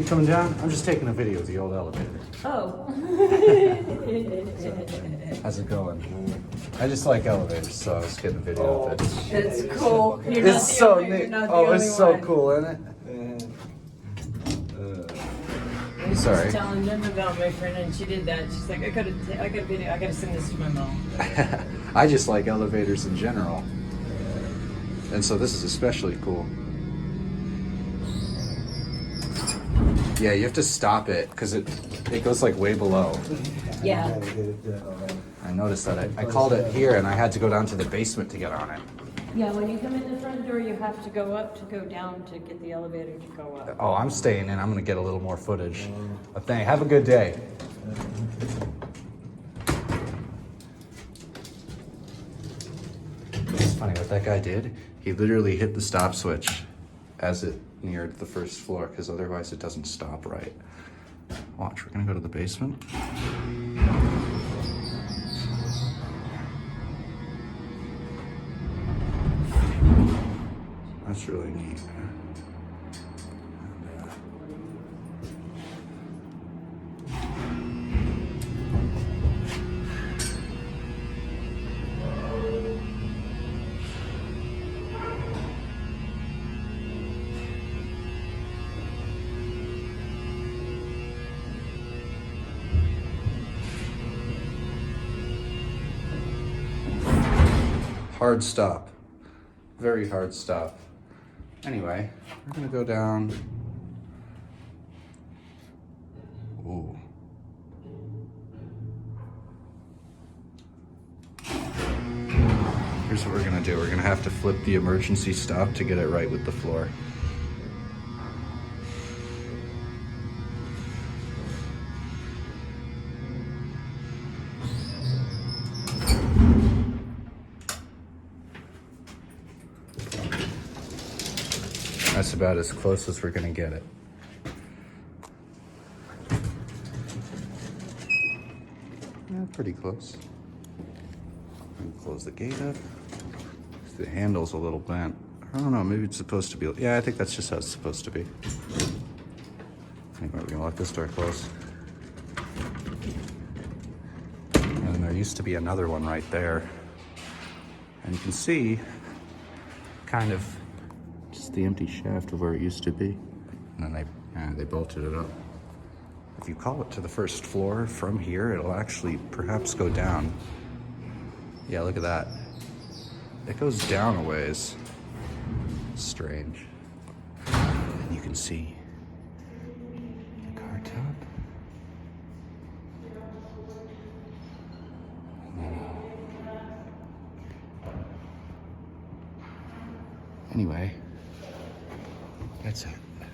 coming down? I'm just taking a video of the old elevator. Oh. How's it going? I just like elevators, so I was getting a video of it. It's cool. You're It's so neat. Oh, it's so one. cool, isn't it? I was Sorry. just telling them about my friend, and she did that. She's like, I gotta send this to my mom. I just like elevators in general. And so this is especially cool. Yeah, you have to stop it because it goes like way below. Yeah. I noticed that. I called it here and I had to go down to the basement to get on it. Yeah, when you come in the front door, you have to go up to go down to get the elevator to go up. Oh, I'm staying in. I'm going to get a little more footage. But have a good day. It's funny what that guy did. He literally hit the stop switch as it neared the first floor because otherwise it doesn't stop right. Watch, we're going to go to the basement. That's really neat. Hard stop. Very hard stop. Anyway, we're gonna go down. Ooh. Here's what we're gonna do. We're gonna have to flip the emergency stop to get it right with the floor. That's about as close as we're gonna get it. Yeah, pretty close. Close the gate up. The handle's a little bent. I don't know, maybe it's supposed to be. Yeah, I think that's just how it's supposed to be. Anyway, we're gonna let this door close. And there used to be another one right there. And you can see kind of just the empty shaft of where it used to be. And then they bolted it up. If you call it to the first floor from here, it'll actually perhaps go down. Yeah, look at that. It goes down a ways. Strange. And you can see the car top. Anyway, that's it.